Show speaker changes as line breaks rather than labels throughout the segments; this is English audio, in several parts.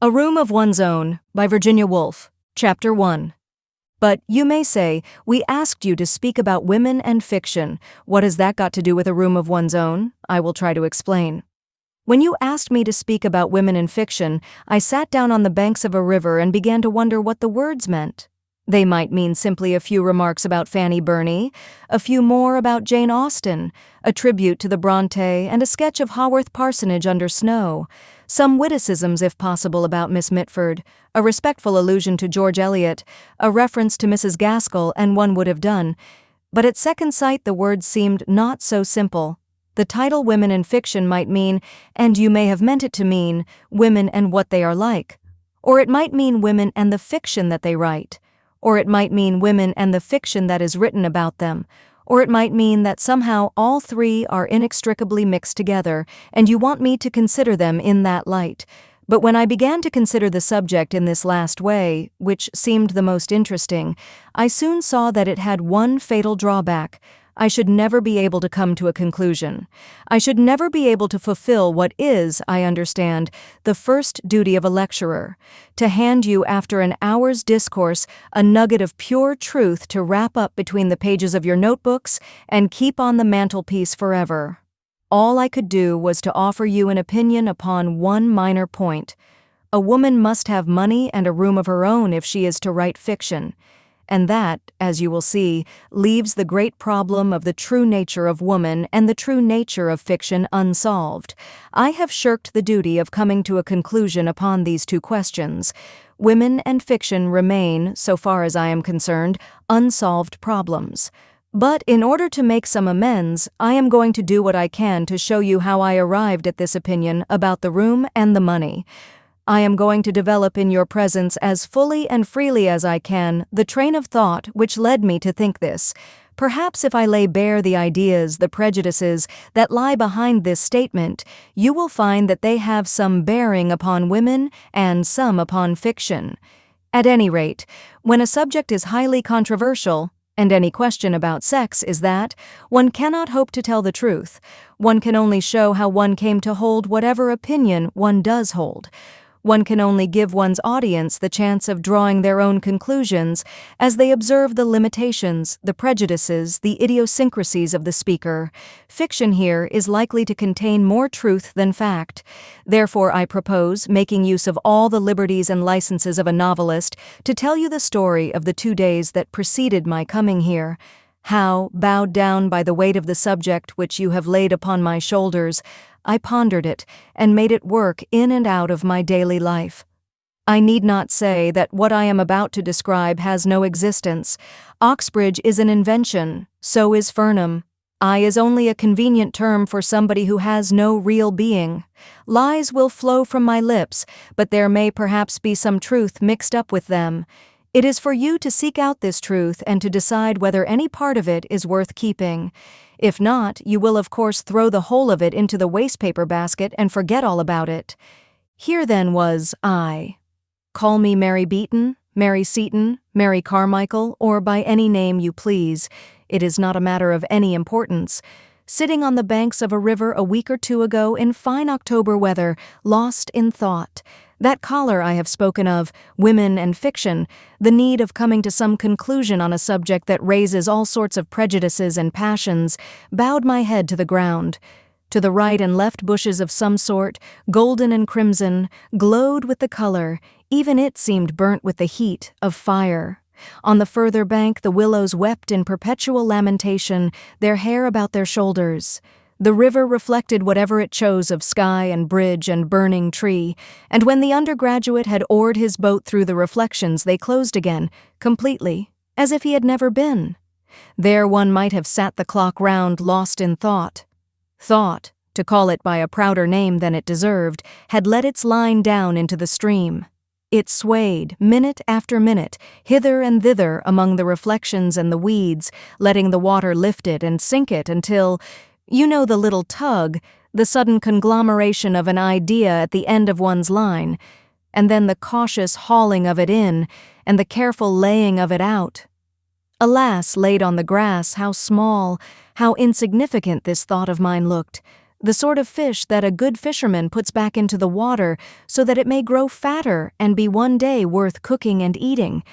A Room of One's Own by Virginia Woolf, Chapter 1. But, you may say, we asked you to speak about women and fiction. What has that got to do with a room of one's own? I will try to explain. When you asked me to speak about women in fiction, I sat down on the banks of a river and began to wonder what the words meant. They might mean simply a few remarks about Fanny Burney, a few more about Jane Austen, a tribute to the Bronte, and a sketch of Haworth Parsonage under snow, some witticisms if possible about Miss Mitford, a respectful allusion to George Eliot, a reference to Mrs. Gaskell, and one would have done. But at second sight the words seemed not so simple. The title Women in Fiction might mean, and you may have meant it to mean, women and what they are like. Or it might mean women and the fiction that they write. Or it might mean women and the fiction that is written about them. Or it might mean that somehow all three are inextricably mixed together, and you want me to consider them in that light. But when I began to consider the subject in this last way, which seemed the most interesting, I soon saw that it had one fatal drawback. I should never be able to come to a conclusion. I should never be able to fulfill what is, I understand, the first duty of a lecturer, to hand you after an hour's discourse a nugget of pure truth to wrap up between the pages of your notebooks and keep on the mantelpiece forever. All I could do was to offer you an opinion upon one minor point. A woman must have money and a room of her own if she is to write fiction. And that, as you will see, leaves the great problem of the true nature of woman and the true nature of fiction unsolved. I have shirked the duty of coming to a conclusion upon these two questions. Women and fiction remain, so far as I am concerned, unsolved problems. But in order to make some amends, I am going to do what I can to show you how I arrived at this opinion about the room and the money. I am going to develop in your presence as fully and freely as I can the train of thought which led me to think this. Perhaps if I lay bare the ideas, the prejudices that lie behind this statement, you will find that they have some bearing upon women and some upon fiction. At any rate, when a subject is highly controversial, and any question about sex is that, one cannot hope to tell the truth. One can only show how one came to hold whatever opinion one does hold. One can only give one's audience the chance of drawing their own conclusions as they observe the limitations, the prejudices, the idiosyncrasies of the speaker. Fiction here is likely to contain more truth than fact. Therefore, I propose, making use of all the liberties and licenses of a novelist, to tell you the story of the 2 days that preceded my coming here. How, bowed down by the weight of the subject which you have laid upon my shoulders, I pondered it and made it work in and out of my daily life. I need not say that what I am about to describe has no existence. Oxbridge is an invention, so is Fernham. I is only a convenient term for somebody who has no real being. Lies will flow from my lips, but there may perhaps be some truth mixed up with them. It is for you to seek out this truth and to decide whether any part of it is worth keeping. If not, you will of course throw the whole of it into the wastepaper basket and forget all about it. Here then was I. Call me Mary Beaton, Mary Seton, Mary Carmichael, or by any name you please. It is not a matter of any importance. Sitting on the banks of a river a week or two ago in fine October weather, lost in thought. That collar I have spoken of, women and fiction, the need of coming to some conclusion on a subject that raises all sorts of prejudices and passions, bowed my head to the ground. To the right and left bushes of some sort, golden and crimson, glowed with the color, even it seemed burnt with the heat of fire. On the further bank the willows wept in perpetual lamentation, their hair about their shoulders. The river reflected whatever it chose of sky and bridge and burning tree, and when the undergraduate had oared his boat through the reflections they closed again, completely, as if he had never been. There one might have sat the clock round lost in thought. Thought, to call it by a prouder name than it deserved, had let its line down into the stream. It swayed, minute after minute, hither and thither among the reflections and the weeds, letting the water lift it and sink it until, you know, the little tug, the sudden conglomeration of an idea at the end of one's line, and then the cautious hauling of it in, and the careful laying of it out. Alas, laid on the grass, how small, how insignificant this thought of mine looked. the sort of fish that a good fisherman puts back into the water so that it may grow fatter and be one day worth cooking and eating.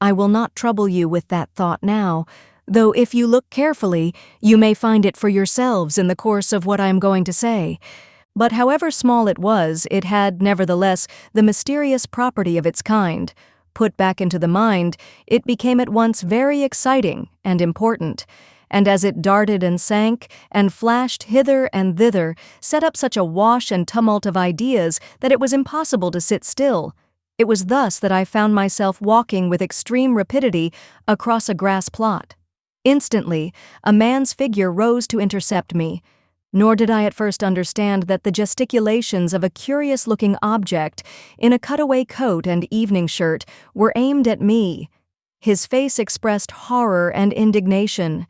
I will not trouble you with that thought now, though if you look carefully, you may find it for yourselves in the course of what I am going to say. But however small it was, it had, nevertheless, the mysterious property of its kind. Put back into the mind, it became at once very exciting and important, and as it darted and sank, and flashed hither and thither, set up such a wash and tumult of ideas that it was impossible to sit still. It was thus that I found myself walking with extreme rapidity across a grass plot. Instantly, a man's figure rose to intercept me, nor did I at first understand that the gesticulations of a curious-looking object in a cutaway coat and evening shirt were aimed at me. His face expressed horror and indignation.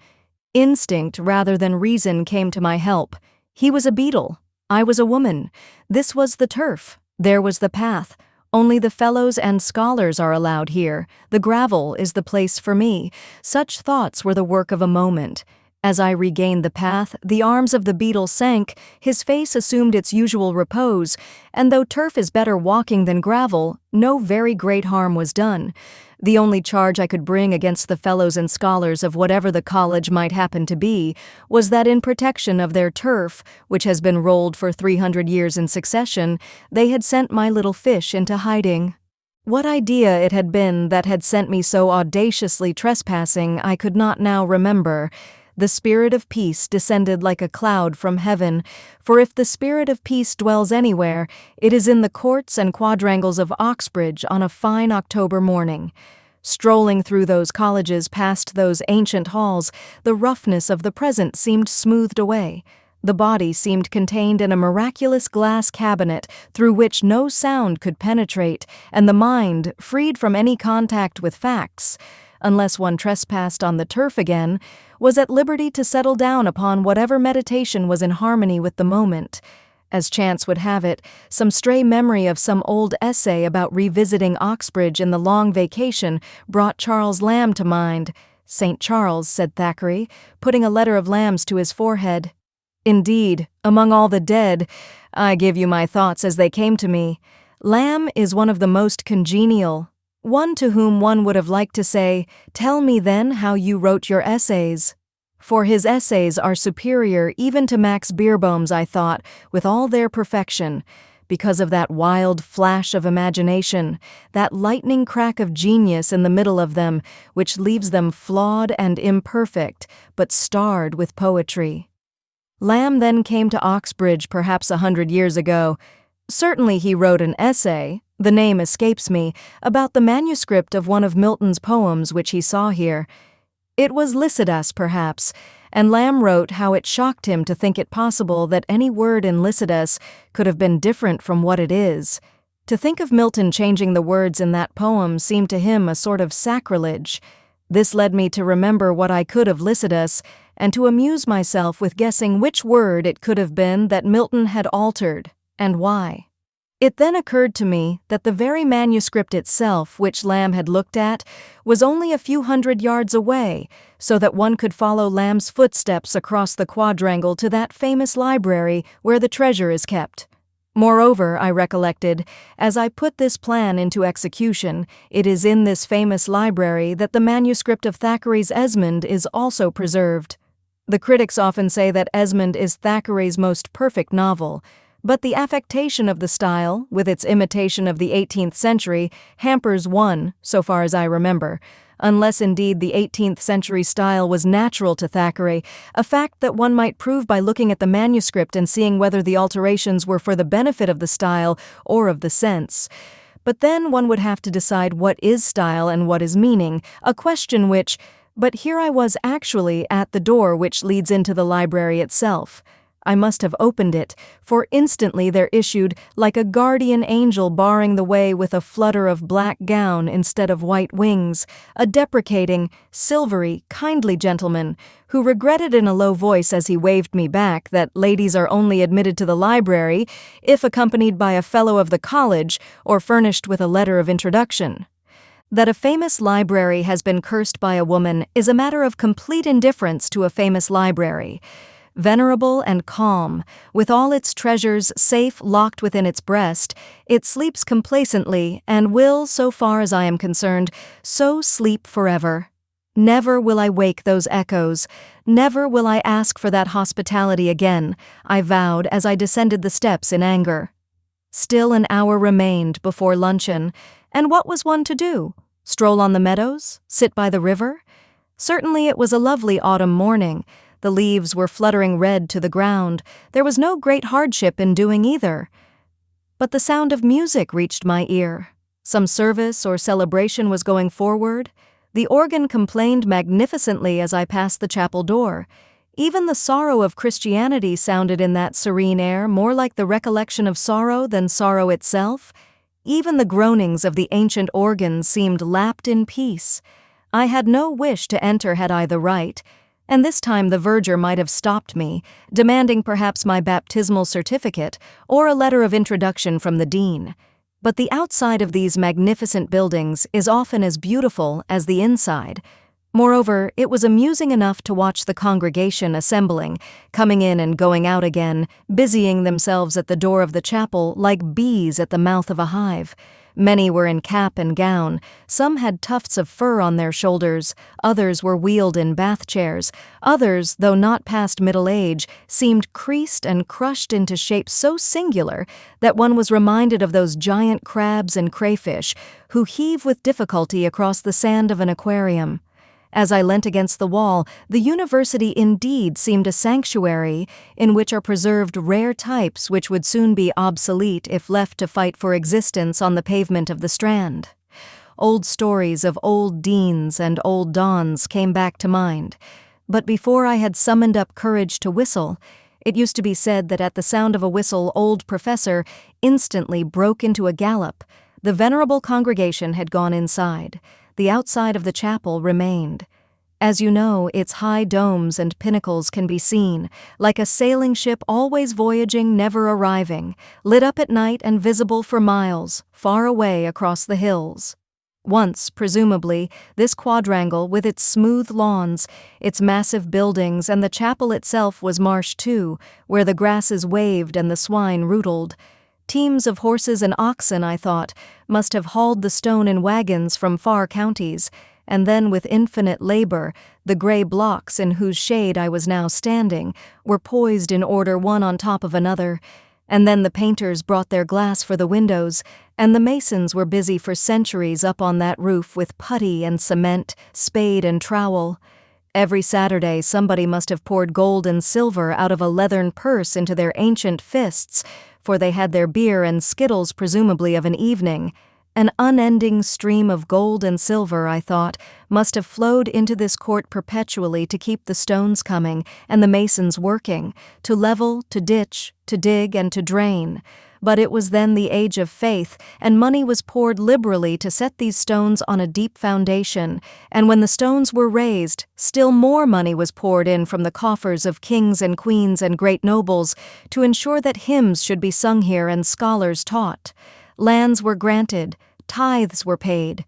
Instinct rather than reason came to my help. He was a beetle. I was a woman. This was the turf. There was the path. Only the fellows and scholars are allowed here. The gravel is the place for me. Such thoughts were the work of a moment. As I regained the path, the arms of the beetle sank, his face assumed its usual repose, and though turf is better walking than gravel, no very great harm was done. The only charge I could bring against the fellows and scholars of whatever the college might happen to be was that in protection of their turf, which has been rolled for 300 years in succession, they had sent my little fish into hiding. What idea it had been that had sent me so audaciously trespassing I could not now remember. The spirit of peace descended like a cloud from heaven, for if the spirit of peace dwells anywhere, it is in the courts and quadrangles of Oxbridge on a fine October morning. Strolling through those colleges past those ancient halls, the roughness of the present seemed smoothed away. The body seemed contained in a miraculous glass cabinet through which no sound could penetrate, and the mind, freed from any contact with facts, unless one trespassed on the turf again, was at liberty to settle down upon whatever meditation was in harmony with the moment. As chance would have it, some stray memory of some old essay about revisiting Oxbridge in the long vacation brought Charles Lamb to mind. "St. Charles," said Thackeray, putting a letter of Lamb's to his forehead. "Indeed, among all the dead, I give you my thoughts as they came to me. Lamb is one of the most congenial, one to whom one would have liked to say, 'Tell me then how you wrote your essays.' For his essays are superior even to Max Beerbohm's, I thought, with all their perfection, because of that wild flash of imagination, that lightning crack of genius in the middle of them, which leaves them flawed and imperfect, but starred with poetry. Lamb then came to Oxbridge perhaps 100 years ago. Certainly he wrote an essay, the name escapes me, about the manuscript of one of Milton's poems which he saw here. It was Lycidas, perhaps, and Lamb wrote how it shocked him to think it possible that any word in Lycidas could have been different from what it is. To think of Milton changing the words in that poem seemed to him a sort of sacrilege. This led me to remember what I could of Lycidas, and to amuse myself with guessing which word it could have been that Milton had altered, and why. It then occurred to me that the very manuscript itself which Lamb had looked at was only a few hundred yards away, so that one could follow Lamb's footsteps across the quadrangle to that famous library where the treasure is kept. Moreover, I recollected, as I put this plan into execution, it is in this famous library that the manuscript of Thackeray's Esmond is also preserved. The critics often say that Esmond is Thackeray's most perfect novel, but the affectation of the style, with its imitation of the 18th century, hampers one, so far as I remember, unless indeed the 18th century style was natural to Thackeray, a fact that one might prove by looking at the manuscript and seeing whether the alterations were for the benefit of the style or of the sense. But then one would have to decide what is style and what is meaning, a question which— but here I was actually at the door which leads into the library itself. I must have opened it, for instantly there issued, like a guardian angel barring the way with a flutter of black gown instead of white wings, a deprecating, silvery, kindly gentleman, who regretted in a low voice as he waved me back that ladies are only admitted to the library if accompanied by a fellow of the college or furnished with a letter of introduction. That a famous library has been cursed by a woman is a matter of complete indifference to a famous library. venerable and calm, with all its treasures safe locked within its breast. It sleeps complacently and will, so far as I am concerned, so sleep forever. Never will I wake those echoes, never will I ask for that hospitality again, I vowed as I descended the steps in anger. Still an hour remained before luncheon, and what was one to do? Stroll on the meadows? Sit by the river? Certainly it was a lovely autumn morning. The leaves were fluttering red to the ground. There was no great hardship in doing either. But the sound of music reached my ear. Some service or celebration was going forward. The organ complained magnificently as I passed the chapel door. Even the sorrow of Christianity sounded in that serene air, more like the recollection of sorrow than sorrow itself. Even the groanings of the ancient organ seemed lapped in peace. I had no wish to enter had I the right, and this time the verger might have stopped me, demanding perhaps my baptismal certificate or a letter of introduction from the dean. But the outside of these magnificent buildings is often as beautiful as the inside. Moreover, it was amusing enough to watch the congregation assembling, coming in and going out again, busying themselves at the door of the chapel like bees at the mouth of a hive. Many were in cap and gown, some had tufts of fur on their shoulders, others were wheeled in bath chairs, others, though not past middle age, seemed creased and crushed into shapes so singular that one was reminded of those giant crabs and crayfish who heave with difficulty across the sand of an aquarium. As I leant against the wall, the university indeed seemed a sanctuary in which are preserved rare types which would soon be obsolete if left to fight for existence on the pavement of the Strand. Old stories of old deans and old dons came back to mind, but before I had summoned up courage to whistle, it used to be said that at the sound of a whistle old professor instantly broke into a gallop. The venerable congregation had gone inside. The outside of the chapel remained. As you know, its high domes and pinnacles can be seen, like a sailing ship always voyaging, never arriving, lit up at night and visible for miles, far away across the hills. Once, presumably, this quadrangle with its smooth lawns, its massive buildings, and the chapel itself was marsh too, where the grasses waved and the swine rootled. Teams of horses and oxen, I thought, must have hauled the stone in wagons from far counties, and then with infinite labor, the gray blocks in whose shade I was now standing were poised in order one on top of another, and then the painters brought their glass for the windows, and the masons were busy for centuries up on that roof with putty and cement, spade and trowel. Every Saturday somebody must have poured gold and silver out of a leathern purse into their ancient fists, for they had their beer and skittles presumably of an evening. An unending stream of gold and silver, I thought, must have flowed into this court perpetually to keep the stones coming and the masons working, to level, to ditch, to dig, and to drain. But it was then the age of faith, and money was poured liberally to set these stones on a deep foundation, and when the stones were raised, still more money was poured in from the coffers of kings and queens and great nobles to ensure that hymns should be sung here and scholars taught. Lands were granted, tithes were paid.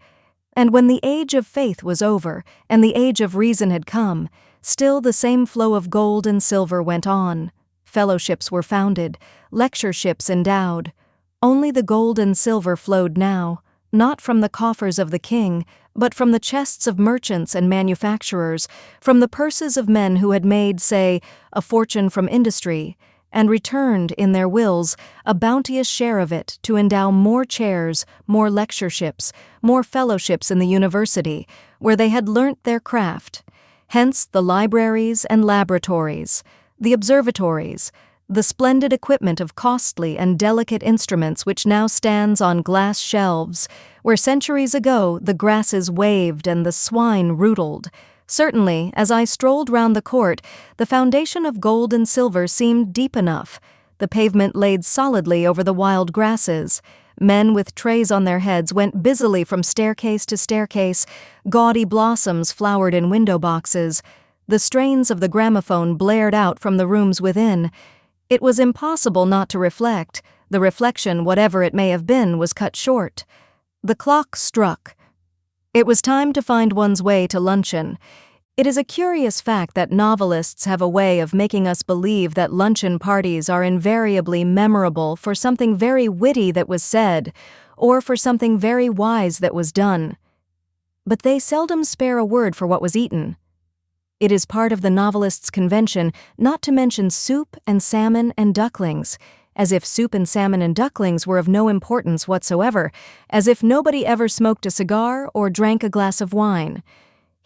And when the age of faith was over, and the age of reason had come, still the same flow of gold and silver went on. Fellowships were founded, lectureships endowed. Only the gold and silver flowed now, not from the coffers of the king, but from the chests of merchants and manufacturers, from the purses of men who had made, say, a fortune from industry, and returned, in their wills, a bounteous share of it to endow more chairs, more lectureships, more fellowships in the university, where they had learnt their craft. Hence the libraries and laboratories, the observatories, the splendid equipment of costly and delicate instruments which now stands on glass shelves, where centuries ago the grasses waved and the swine rootled. Certainly, as I strolled round the court, the foundation of gold and silver seemed deep enough, the pavement laid solidly over the wild grasses. Men with trays on their heads went busily from staircase to staircase, gaudy blossoms flowered in window boxes. The strains of the gramophone blared out from the rooms within. It was impossible not to reflect. The reflection, whatever it may have been, was cut short. The clock struck. It was time to find one's way to luncheon. It is a curious fact that novelists have a way of making us believe that luncheon parties are invariably memorable for something very witty that was said, or for something very wise that was done. But they seldom spare a word for what was eaten. It is part of the novelist's convention not to mention soup and salmon and ducklings, as if soup and salmon and ducklings were of no importance whatsoever, as if nobody ever smoked a cigar or drank a glass of wine.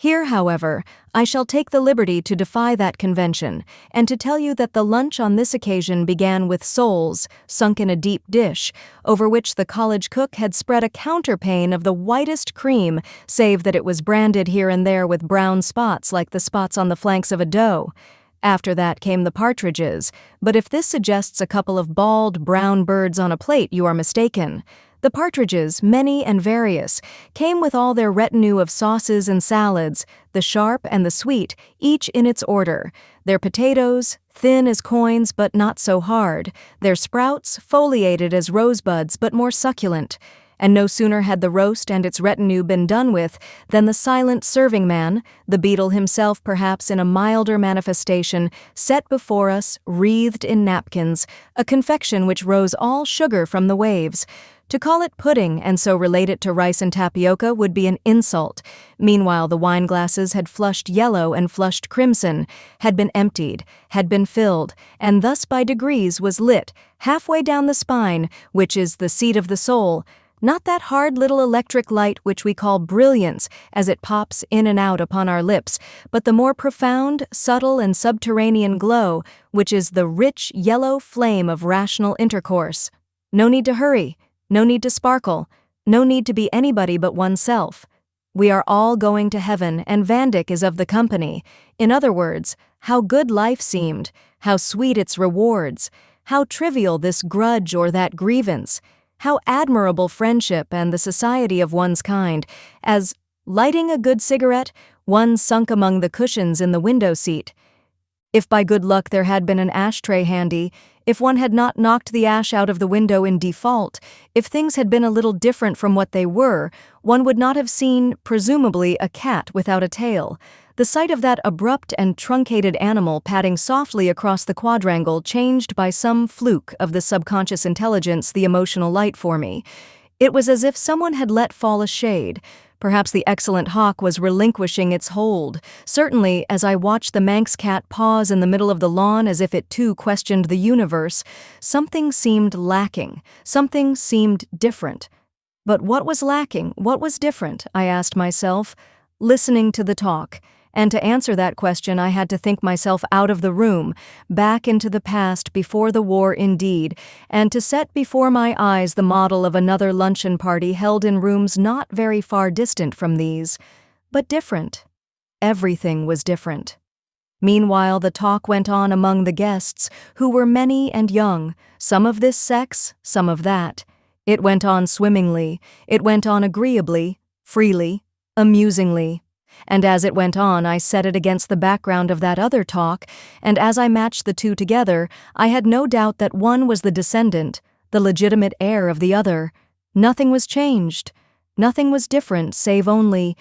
Here, however, I shall take the liberty to defy that convention, and to tell you that the lunch on this occasion began with soles, sunk in a deep dish, over which the college cook had spread a counterpane of the whitest cream, save that it was branded here and there with brown spots like the spots on the flanks of a doe. After that came the partridges, but if this suggests a couple of bald, brown birds on a plate, you are mistaken. The partridges, many and various, came with all their retinue of sauces and salads, the sharp and the sweet, each in its order. Their potatoes, thin as coins but not so hard, their sprouts, foliated as rosebuds but more succulent. And no sooner had the roast and its retinue been done with than the silent serving man, the beetle himself perhaps in a milder manifestation, set before us, wreathed in napkins, a confection which rose all sugar from the waves. To call it pudding and so relate it to rice and tapioca would be an insult. Meanwhile, the wine glasses had flushed yellow and flushed crimson, had been emptied, had been filled, and thus by degrees was lit, halfway down the spine, which is the seat of the soul. Not that hard little electric light which we call brilliance as it pops in and out upon our lips, but the more profound, subtle, and subterranean glow, which is the rich yellow flame of rational intercourse. No need to hurry. No need to sparkle, no need to be anybody but oneself. We are all going to heaven, and Vandyck is of the company. In other words, how good life seemed, how sweet its rewards, how trivial this grudge or that grievance, how admirable friendship and the society of one's kind, as, lighting a good cigarette, one sunk among the cushions in the window seat. If by good luck there had been an ashtray handy, if one had not knocked the ash out of the window in default, if things had been a little different from what they were, one would not have seen, presumably, a cat without a tail. The sight of that abrupt and truncated animal padding softly across the quadrangle changed by some fluke of the subconscious intelligence the emotional light for me. It was as if someone had let fall a shade. Perhaps the excellent hawk was relinquishing its hold. Certainly, as I watched the Manx cat pause in the middle of the lawn as if it too questioned the universe, something seemed lacking, something seemed different. But what was lacking, what was different, I asked myself, listening to the talk. And to answer that question I had to think myself out of the room, back into the past before the war indeed, and to set before my eyes the model of another luncheon party held in rooms not very far distant from these, but different. Everything was different. Meanwhile the talk went on among the guests, who were many and young, some of this sex, some of that. It went on swimmingly, it went on agreeably, freely, amusingly. And as it went on, I set it against the background of that other talk, and as I matched the two together, I had no doubt that one was the descendant, the legitimate heir of the other. Nothing was changed. Nothing was different, save only—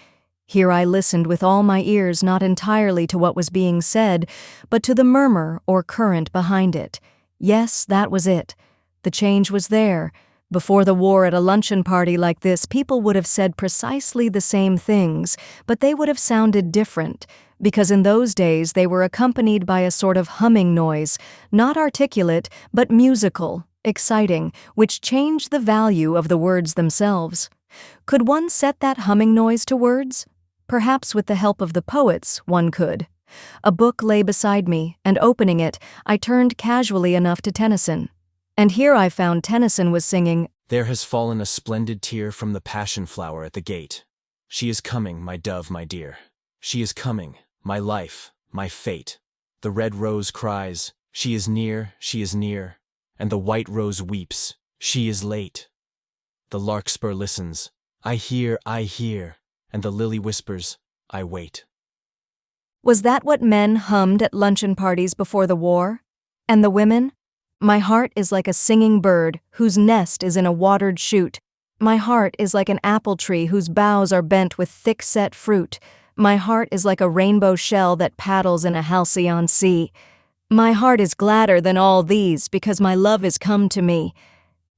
Here I listened with all my ears not entirely to what was being said, but to the murmur or current behind it. Yes, that was it. The change was there. Before the war, at a luncheon party like this, people would have said precisely the same things, but they would have sounded different, because in those days they were accompanied by a sort of humming noise, not articulate, but musical, exciting, which changed the value of the words themselves. Could one set that humming noise to words? Perhaps with the help of the poets, one could. A book lay beside me, and opening it, I turned casually enough to Tennyson. And here I found Tennyson was singing,
"There has fallen a splendid tear from the passion flower at the gate. She is coming, my dove, my dear. She is coming, my life, my fate. The red rose cries, she is near, and the white rose weeps, she is late. The larkspur listens, I hear, and the lily whispers, I wait."
Was that what men hummed at luncheon parties before the war? And the women? My heart is like a singing bird whose nest is in a watered shoot. My heart is like an apple tree whose boughs are bent with thick-set fruit. My heart is like a rainbow shell that paddles in a halcyon sea. My heart is gladder than all these because my love is come to me.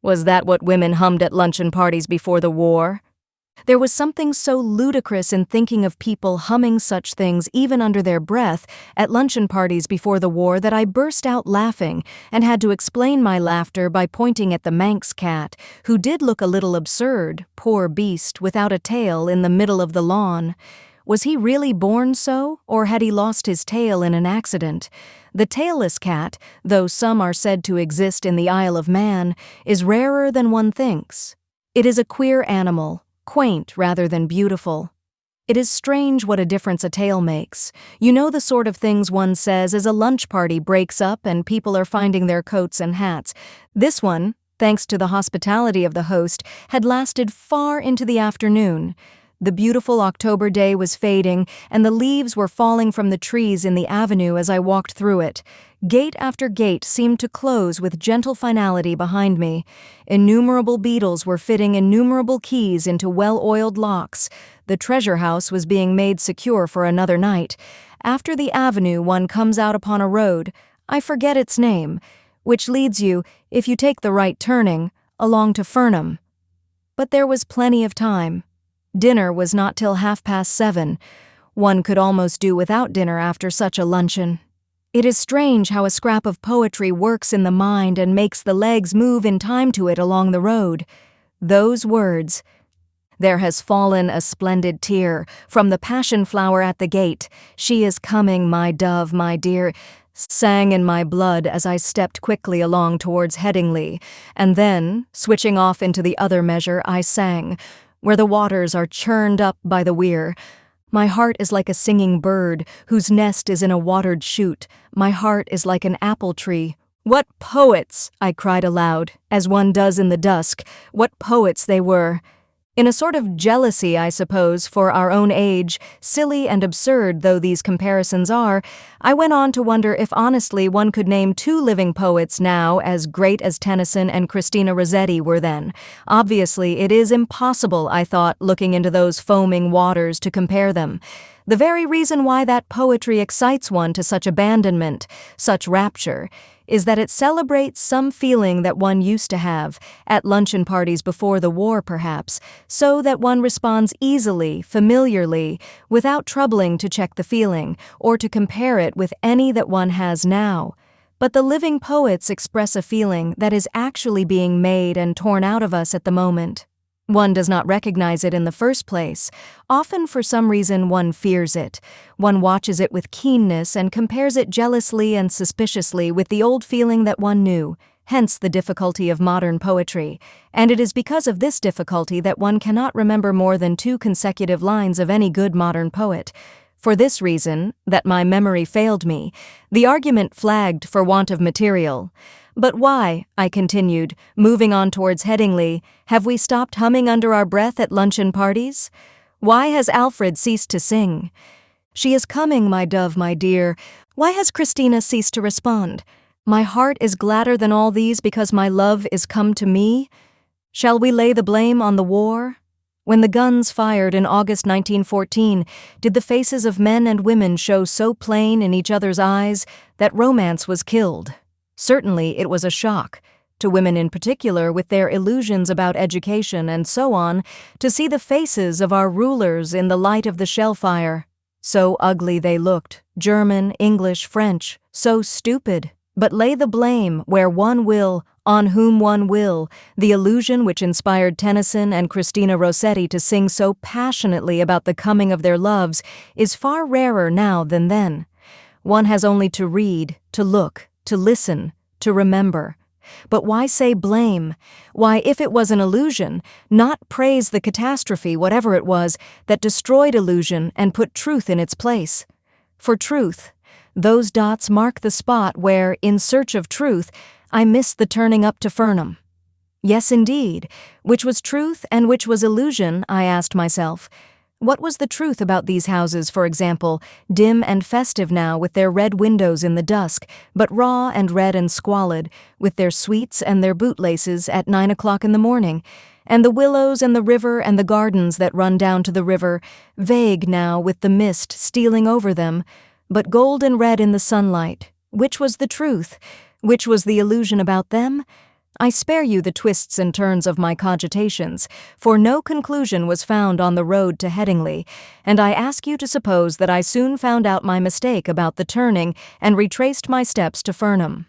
Was that what women hummed at luncheon parties before the war? There was something so ludicrous in thinking of people humming such things even under their breath at luncheon parties before the war that I burst out laughing and had to explain my laughter by pointing at the Manx cat, who did look a little absurd, poor beast, without a tail in the middle of the lawn. Was he really born so, or had he lost his tail in an accident? The tailless cat, though some are said to exist in the Isle of Man, is rarer than one thinks. It is a queer animal, quaint rather than beautiful. It is strange what a difference a tail makes. You know, the sort of things one says as a lunch party breaks up and people are finding their coats and hats. This one, thanks to the hospitality of the host, had lasted far into the afternoon. The beautiful October day was fading, and the leaves were falling from the trees in the avenue as I walked through it. Gate after gate seemed to close with gentle finality behind me. Innumerable beetles were fitting innumerable keys into well-oiled locks. The treasure house was being made secure for another night. After the avenue, one comes out upon a road, I forget its name, which leads you, if you take the right turning, along to Fernham. But there was plenty of time. Dinner was not till 7:30. One could almost do without dinner after such a luncheon. It is strange how a scrap of poetry works in the mind and makes the legs move in time to it along the road. Those words, "There has fallen a splendid tear from the passion flower at the gate. She is coming, my dove, my dear," sang in my blood as I stepped quickly along towards Headingley, and then, switching off into the other measure, I sang, "Where the waters are churned up by the weir. My heart is like a singing bird whose nest is in a watered shoot. My heart is like an apple tree." What poets! I cried aloud, as one does in the dusk. What poets they were! In a sort of jealousy, I suppose, for our own age, silly and absurd though these comparisons are, I went on to wonder if honestly one could name two living poets now as great as Tennyson and Christina Rossetti were then. Obviously, it is impossible, I thought, looking into those foaming waters, to compare them. The very reason why that poetry excites one to such abandonment, such rapture, is that it celebrates some feeling that one used to have, at luncheon parties before the war perhaps, so that one responds easily, familiarly, without troubling to check the feeling, or to compare it with any that one has now. But the living poets express a feeling that is actually being made and torn out of us at the moment. One does not recognize it in the first place. Often, for some reason, one fears it. One watches it with keenness and compares it jealously and suspiciously with the old feeling that one knew, hence the difficulty of modern poetry. And it is because of this difficulty that one cannot remember more than 2 consecutive lines of any good modern poet. For this reason, that my memory failed me, the argument flagged for want of material. But why, I continued, moving on towards Headingley, have we stopped humming under our breath at luncheon parties? Why has Alfred ceased to sing? "She is coming, my dove, my dear." Why has Christina ceased to respond? "My heart is gladder than all these because my love is come to me." Shall we lay the blame on the war? When the guns fired in August 1914, did the faces of men and women show so plain in each other's eyes that romance was killed? Certainly it was a shock, to women in particular with their illusions about education and so on, to see the faces of our rulers in the light of the shell fire. So ugly they looked, German, English, French, so stupid. But lay the blame where one will, on whom one will, the illusion which inspired Tennyson and Christina Rossetti to sing so passionately about the coming of their loves is far rarer now than then. One has only to read, to look, to listen, to remember. But why say blame? Why, if it was an illusion, not praise the catastrophe, whatever it was, that destroyed illusion and put truth in its place? For truth, those dots mark the spot where, in search of truth, I missed the turning up to Fernham. Yes, indeed. Which was truth and which was illusion, I asked myself. What was the truth about these houses, for example, dim and festive now with their red windows in the dusk, but raw and red and squalid, with their sweets and their bootlaces at 9 o'clock in the morning? and the willows and the river and the gardens that run down to the river, vague now with the mist stealing over them, but gold and red in the sunlight. Which was the truth? Which was the illusion about them? I spare you the twists and turns of my cogitations, for no conclusion was found on the road to Headingley, and I ask you to suppose that I soon found out my mistake about the turning and retraced my steps to Fernham.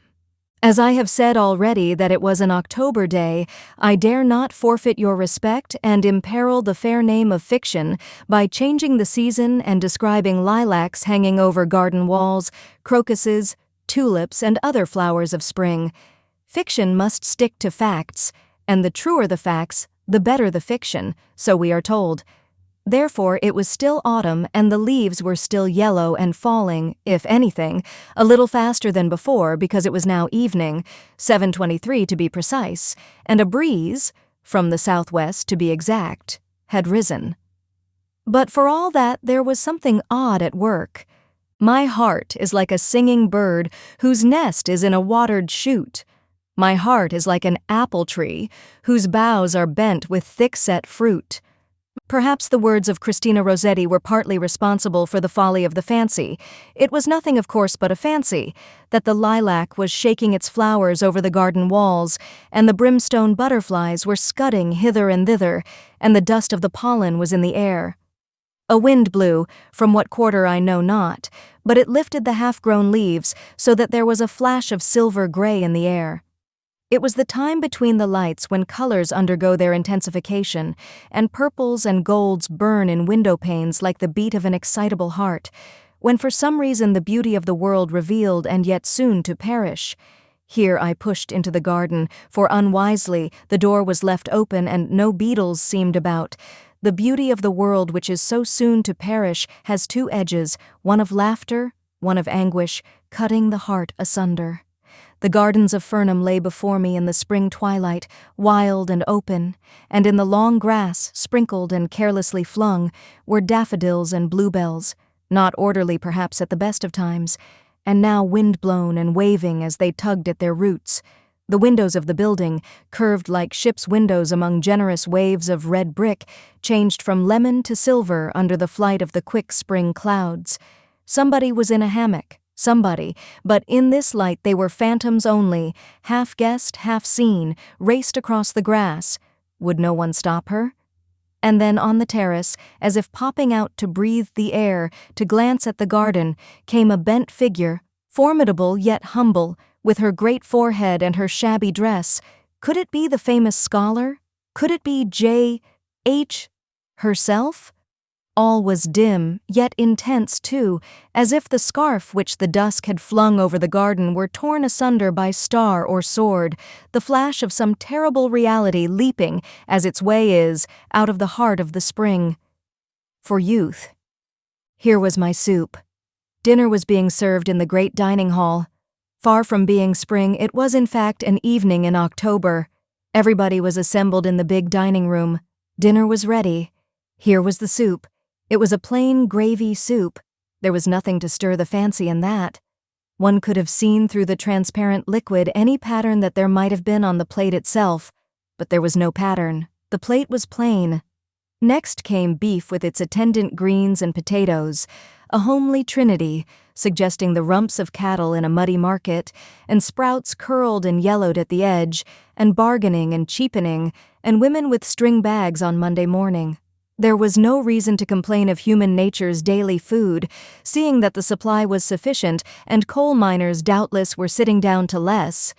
As I have said already that it was an October day, I dare not forfeit your respect and imperil the fair name of fiction by changing the season and describing lilacs hanging over garden walls, crocuses, tulips, and other flowers of spring. Fiction must stick to facts, and the truer the facts, the better the fiction, so we are told. Therefore it was still autumn, and the leaves were still yellow and falling, if anything, a little faster than before because it was now evening, 7:23 to be precise, and a breeze, from the southwest to be exact, had risen. But for all that there was something odd at work. My heart is like a singing bird whose nest is in a watered shoot. My heart is like an apple tree whose boughs are bent with thick-set fruit. Perhaps the words of Christina Rossetti were partly responsible for the folly of the fancy. It was nothing, of course, but a fancy, that the lilac was shaking its flowers over the garden walls, and the brimstone butterflies were scudding hither and thither, and the dust of the pollen was in the air. A wind blew, from what quarter I know not, but it lifted the half-grown leaves so that there was a flash of silver gray in the air. It was the time between the lights when colors undergo their intensification, and purples and golds burn in window panes like the beat of an excitable heart, when for some reason the beauty of the world revealed and yet soon to perish. Here I pushed into the garden, for unwisely the door was left open and no beetles seemed about. The beauty of the world which is so soon to perish has two edges, one of laughter, one of anguish, cutting the heart asunder. The gardens of Fernham lay before me in the spring twilight, wild and open, and in the long grass, sprinkled and carelessly flung, were daffodils and bluebells, not orderly perhaps at the best of times, and now wind-blown and waving as they tugged at their roots. The windows of the building, curved like ship's windows among generous waves of red brick, changed from lemon to silver under the flight of the quick spring clouds. Somebody was in a hammock. Somebody, but in this light they were phantoms only, half guessed, half seen, raced across the grass. Would no one stop her? And then on the terrace, as if popping out to breathe the air, to glance at the garden, came a bent figure, formidable yet humble, with her great forehead and her shabby dress. Could it be the famous scholar? Could it be J.H. herself? All was dim, yet intense too, as if the scarf which the dusk had flung over the garden were torn asunder by star or sword, the flash of some terrible reality leaping, as its way is, out of the heart of the spring. For youth. Here was my soup. Dinner was being served in the great dining hall. Far from being spring, it was in fact an evening in October. Everybody was assembled in the big dining room. Dinner was ready. Here was the soup. It was a plain gravy soup. There was nothing to stir the fancy in that. One could have seen through the transparent liquid any pattern that there might have been on the plate itself, but there was no pattern. The plate was plain. Next came beef with its attendant greens and potatoes, a homely trinity, suggesting the rumps of cattle in a muddy market, and sprouts curled and yellowed at the edge, and bargaining and cheapening, and women with string bags on Monday morning. There was no reason to complain of human nature's daily food, seeing that the supply was sufficient and coal miners doubtless were sitting down to less.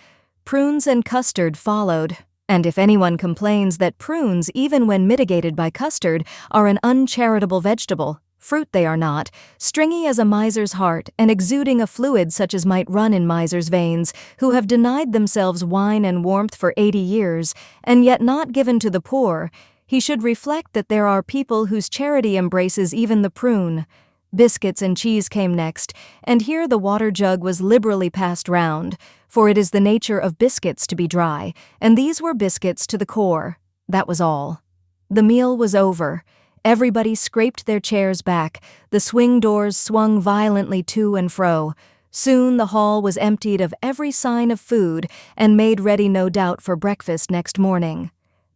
Prunes and custard followed, and if anyone complains that prunes, even when mitigated by custard, are an uncharitable vegetable, fruit they are not, stringy as a miser's heart and exuding a fluid such as might run in misers' veins, who have denied themselves wine and warmth for 80 years, and yet not given to the poor, he should reflect that there are people whose charity embraces even the prune. Biscuits and cheese came next, and here the water jug was liberally passed round, for it is the nature of biscuits to be dry, and these were biscuits to the core. That was all. The meal was over. Everybody scraped their chairs back, the swing doors swung violently to and fro. Soon the hall was emptied of every sign of food, and made ready no doubt for breakfast next morning.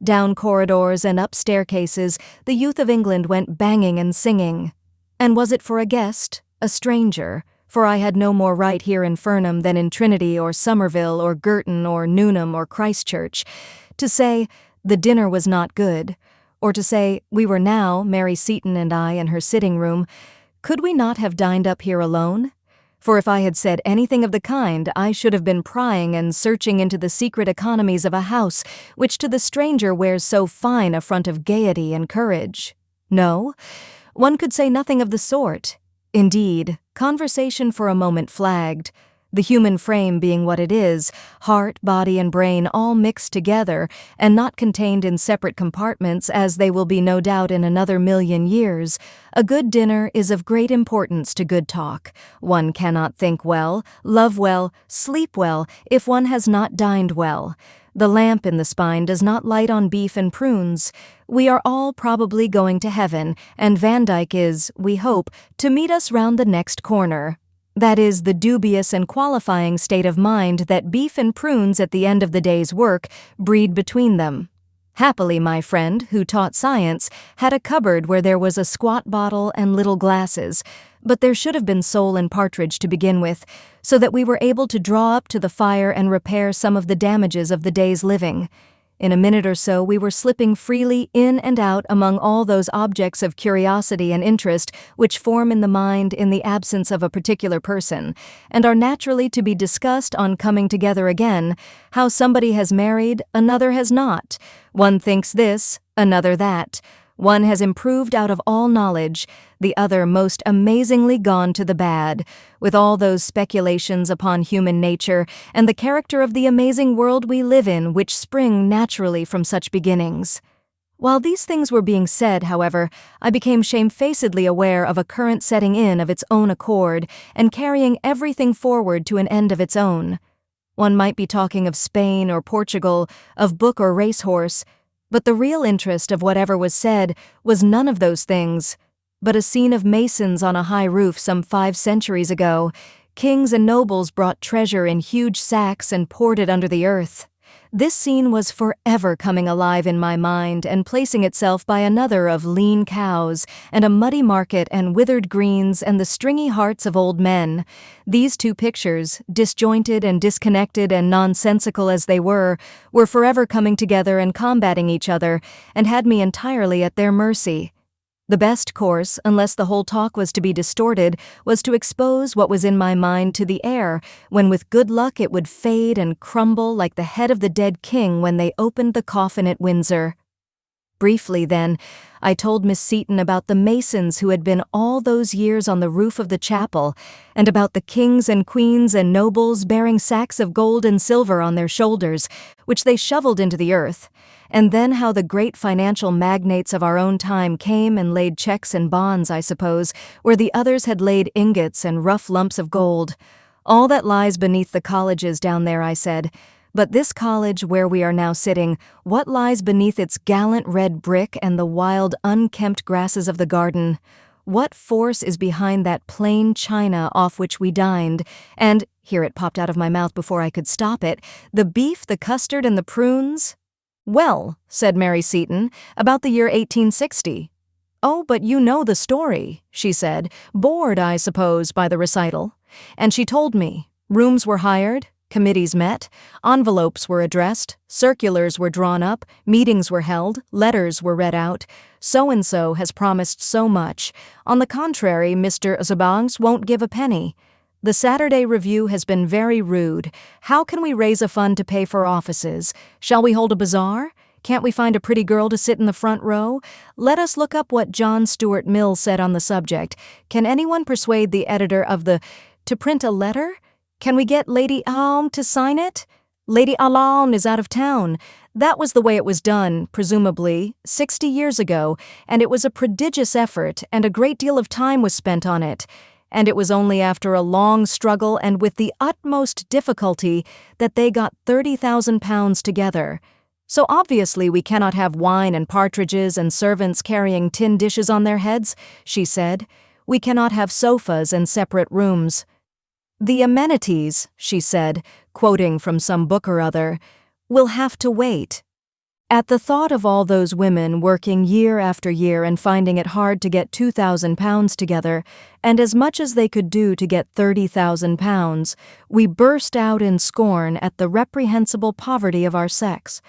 Down corridors and up staircases, the youth of England went banging and singing. And was it for a guest, a stranger? For I had no more right here in Fernham than in Trinity or Somerville or Girton or Newnham or Christchurch, to say, the dinner was not good, or to say, we were now, Mary Seton and I, in her sitting room. Could we not have dined up here alone? For if I had said anything of the kind, I should have been prying and searching into the secret economies of a house which to the stranger wears so fine a front of gaiety and courage. No, one could say nothing of the sort. Indeed, conversation for a moment flagged. The human frame being what it is, heart, body, and brain all mixed together and not contained in separate compartments as they will be no doubt in another 1,000,000 years, a good dinner is of great importance to good talk. One cannot think well, love well, sleep well, if one has not dined well. The lamp in the spine does not light on beef and prunes. We are all probably going to heaven, and Vandyke is, we hope, to meet us round the next corner. That is the dubious and qualifying state of mind that beef and prunes at the end of the day's work breed between them. Happily, my friend, who taught science, had a cupboard where there was a squat bottle and little glasses, but there should have been sole and partridge to begin with, so that we were able to draw up to the fire and repair some of the damages of the day's living. In a minute or so we were slipping freely in and out among all those objects of curiosity and interest which form in the mind in the absence of a particular person, and are naturally to be discussed on coming together again, how somebody has married, another has not. One thinks this, another that. One has improved out of all knowledge, the other most amazingly gone to the bad, with all those speculations upon human nature and the character of the amazing world we live in which spring naturally from such beginnings. While these things were being said, however, I became shamefacedly aware of a current setting in of its own accord and carrying everything forward to an end of its own. One might be talking of Spain or Portugal, of book or racehorse, but the real interest of whatever was said was none of those things, but a scene of masons on a high roof some 5 centuries ago. Kings and nobles brought treasure in huge sacks and poured it under the earth. This scene was forever coming alive in my mind and placing itself by another of lean cows and a muddy market and withered greens and the stringy hearts of old men. These 2 pictures, disjointed and disconnected and nonsensical as they were forever coming together and combating each other, and had me entirely at their mercy. The best course, unless the whole talk was to be distorted, was to expose what was in my mind to the air, when with good luck it would fade and crumble like the head of the dead king when they opened the coffin at Windsor. Briefly, then, I told Miss Seton about the masons who had been all those years on the roof of the chapel, and about the kings and queens and nobles bearing sacks of gold and silver on their shoulders, which they shoveled into the earth, and then how the great financial magnates of our own time came and laid checks and bonds, I suppose, where the others had laid ingots and rough lumps of gold. All that lies beneath the colleges down there, I said. But this college where we are now sitting, what lies beneath its gallant red brick and the wild, unkempt grasses of the garden? What force is behind that plain china off which we dined, and, here it popped out of my mouth before I could stop it, the beef, the custard, and the prunes? Well, said Mary Seton, about the year 1860. Oh, but you know the story, she said, bored, I suppose, by the recital. And she told me. Rooms were hired, committees met, envelopes were addressed, circulars were drawn up, meetings were held, letters were read out. So-and-so has promised so much. On the contrary, Mr. Zabangs won't give a penny. The Saturday Review has been very rude. How can we raise a fund to pay for offices? Shall we hold a bazaar? Can't we find a pretty girl to sit in the front row? Let us look up what John Stuart Mill said on the subject. Can anyone persuade the editor of the... to print a letter? Can we get Lady Alm to sign it? Lady Alm is out of town. That was the way it was done, presumably, 60 years ago, and it was a prodigious effort, and a great deal of time was spent on it. And it was only after a long struggle and with the utmost difficulty that they got £30,000 together. So obviously we cannot have wine and partridges and servants carrying tin dishes on their heads, she said. We cannot have sofas and separate rooms. The amenities, she said, quoting from some book or other, will have to wait. At the thought of all those women working year after year and finding it hard to get £2,000 together, and as much as they could do to get £30,000, we burst out in scorn at the reprehensible poverty of our sex.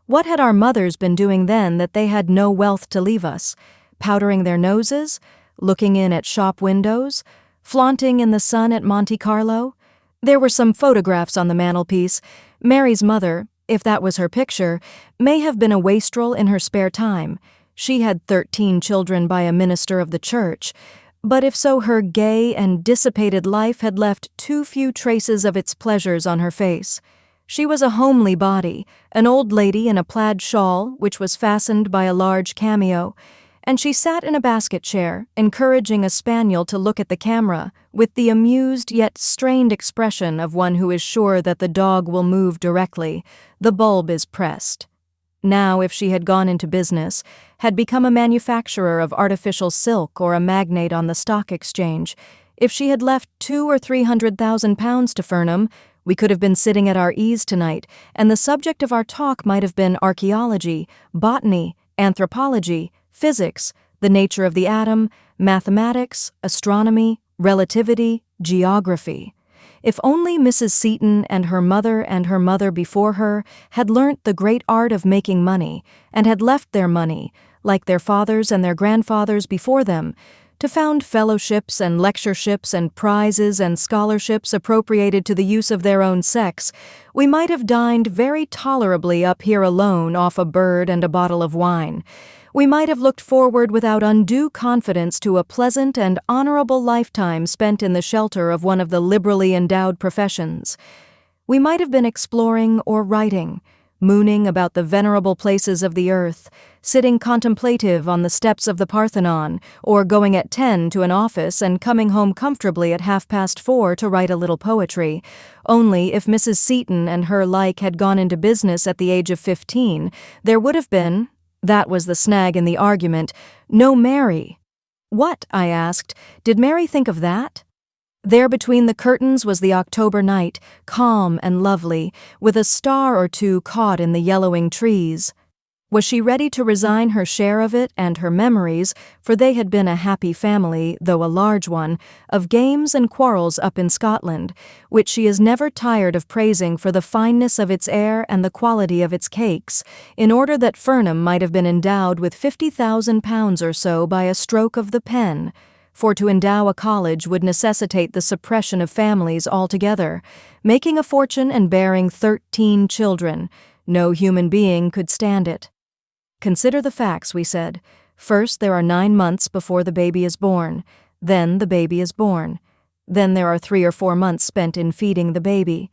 What had our mothers been doing then that they had no wealth to leave us? Powdering their noses? Looking in at shop windows? Flaunting in the sun at Monte Carlo? There were some photographs on the mantelpiece. Mary's mother, if that was her picture, may have been a wastrel in her spare time. She had 13 children by a minister of the church. But if so, her gay and dissipated life had left too few traces of its pleasures on her face. She was a homely body, an old lady in a plaid shawl which was fastened by a large cameo, and she sat in a basket chair, encouraging a spaniel to look at the camera, with the amused yet strained expression of one who is sure that the dog will move directly. The bulb is pressed. Now, if she had gone into business, had become a manufacturer of artificial silk or a magnate on the stock exchange, if she had left £200,000 or £300,000 to Fernham, we could have been sitting at our ease tonight, and the subject of our talk might have been archaeology, botany, anthropology, physics, the nature of the atom, mathematics, astronomy, relativity, geography. If only Mrs. Seton and her mother before her had learnt the great art of making money, and had left their money, like their fathers and their grandfathers before them, to found fellowships and lectureships and prizes and scholarships appropriated to the use of their own sex, we might have dined very tolerably up here alone off a bird and a bottle of wine. We might have looked forward without undue confidence to a pleasant and honorable lifetime spent in the shelter of one of the liberally endowed professions. We might have been exploring or writing, mooning about the venerable places of the earth, sitting contemplative on the steps of the Parthenon, or going at 10 to an office and coming home comfortably at 4:30 to write a little poetry. Only if Mrs. Seton and her like had gone into business at the age of 15, there would have been— that was the snag in the argument— no Mary. What, I asked, did Mary think of that? There between the curtains was the October night, calm and lovely, with a star or two caught in the yellowing trees. Was she ready to resign her share of it and her memories, for they had been a happy family, though a large one, of games and quarrels up in Scotland, which she is never tired of praising for the fineness of its air and the quality of its cakes, in order that Fernham might have been endowed with £50,000 or so by a stroke of the pen? For to endow a college would necessitate the suppression of families altogether. Making a fortune and bearing 13 children, no human being could stand it. Consider the facts, we said. First, there are 9 months before the baby is born. Then the baby is born. Then there are 3 or 4 months spent in feeding the baby.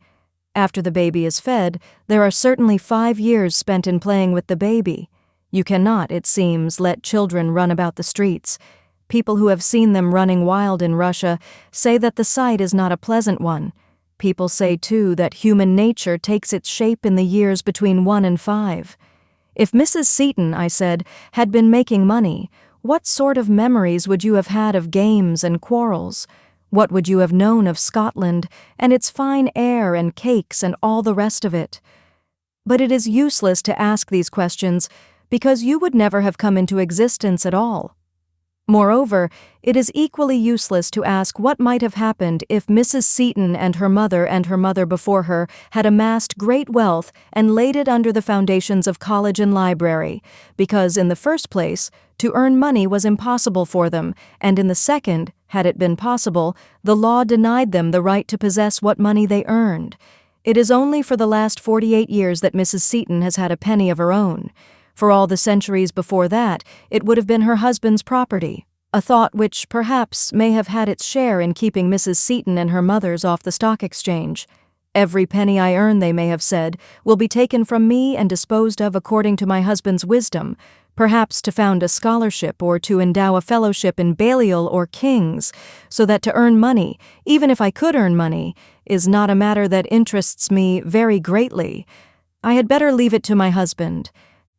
After the baby is fed, there are certainly 5 years spent in playing with the baby. You cannot, it seems, let children run about the streets. People who have seen them running wild in Russia say that the sight is not a pleasant one. People say, too, that human nature takes its shape in the years between 1 and 5. If Mrs. Seton, I said, had been making money, what sort of memories would you have had of games and quarrels? What would you have known of Scotland and its fine air and cakes and all the rest of it? But it is useless to ask these questions, because you would never have come into existence at all. Moreover, it is equally useless to ask what might have happened if Mrs. Seton and her mother before her had amassed great wealth and laid it under the foundations of college and library, because in the first place, to earn money was impossible for them, and in the second, had it been possible, the law denied them the right to possess what money they earned. It is only for the last 48 years that Mrs. Seton has had a penny of her own. For all the centuries before that, it would have been her husband's property, a thought which, perhaps, may have had its share in keeping Mrs. Seton and her mothers off the stock exchange. Every penny I earn, they may have said, will be taken from me and disposed of according to my husband's wisdom, perhaps to found a scholarship or to endow a fellowship in Balliol or King's, so that to earn money, even if I could earn money, is not a matter that interests me very greatly. I had better leave it to my husband.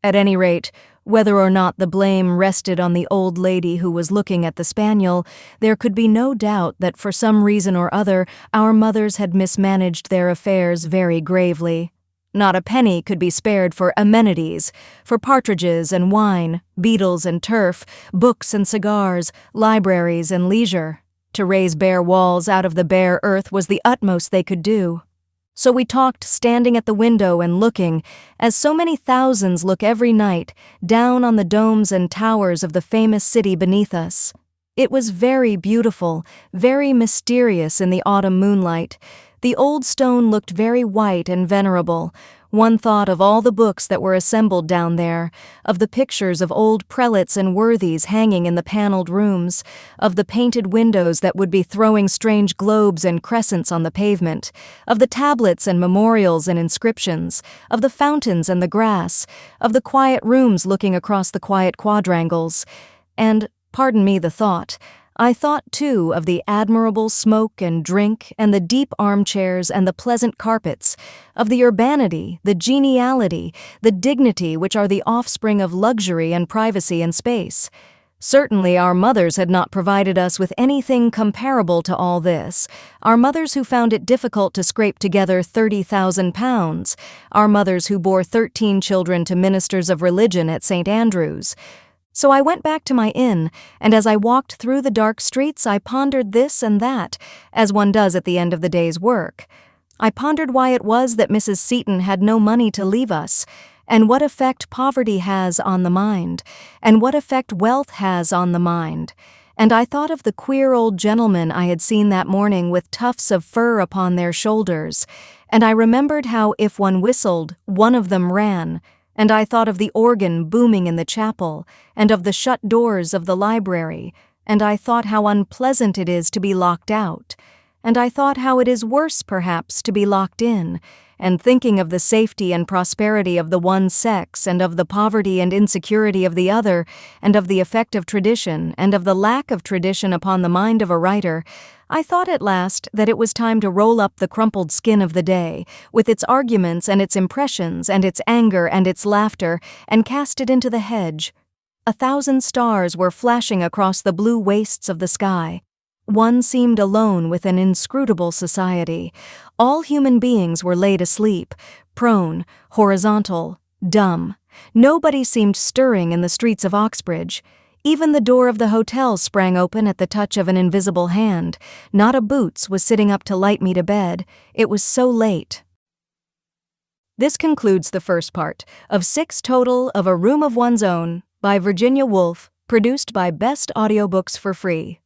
At any rate, whether or not the blame rested on the old lady who was looking at the spaniel, there could be no doubt that for some reason or other our mothers had mismanaged their affairs very gravely. Not a penny could be spared for amenities, for partridges and wine, beetles and turf, books and cigars, libraries and leisure. To raise bare walls out of the bare earth was the utmost they could do. So we talked standing at the window and looking, as so many thousands look every night, down on the domes and towers of the famous city beneath us. It was very beautiful, very mysterious in the autumn moonlight. The old stone looked very white and venerable. One thought of all the books that were assembled down there, of the pictures of old prelates and worthies hanging in the paneled rooms, of the painted windows that would be throwing strange globes and crescents on the pavement, of the tablets and memorials and inscriptions, of the fountains and the grass, of the quiet rooms looking across the quiet quadrangles. And, pardon me the thought, I thought, too, of the admirable smoke and drink and the deep armchairs and the pleasant carpets, of the urbanity, the geniality, the dignity which are the offspring of luxury and privacy and space. Certainly our mothers had not provided us with anything comparable to all this, our mothers who found it difficult to scrape together £30,000, our mothers who bore 13 children to ministers of religion at St. Andrew's. So I went back to my inn, and as I walked through the dark streets I pondered this and that, as one does at the end of the day's work. I pondered why it was that Mrs. Seton had no money to leave us, and what effect poverty has on the mind, and what effect wealth has on the mind. And I thought of the queer old gentlemen I had seen that morning with tufts of fur upon their shoulders, and I remembered how if one whistled, one of them ran. And I thought of the organ booming in the chapel, and of the shut doors of the library, and I thought how unpleasant it is to be locked out, and I thought how it is worse, perhaps, to be locked in, and thinking of the safety and prosperity of the one sex, and of the poverty and insecurity of the other, and of the effect of tradition, and of the lack of tradition upon the mind of a writer, I thought at last that it was time to roll up the crumpled skin of the day, with its arguments and its impressions and its anger and its laughter, and cast it into the hedge. 1,000 stars were flashing across the blue wastes of the sky. One seemed alone with an inscrutable society. All human beings were laid asleep, prone, horizontal, dumb. Nobody seemed stirring in the streets of Oxbridge. Even the door of the hotel sprang open at the touch of an invisible hand. Not a boots was sitting up to light me to bed. It was so late. This concludes the first part of 6 total of A Room of One's Own by Virginia Woolf, produced by Best Audiobooks for Free.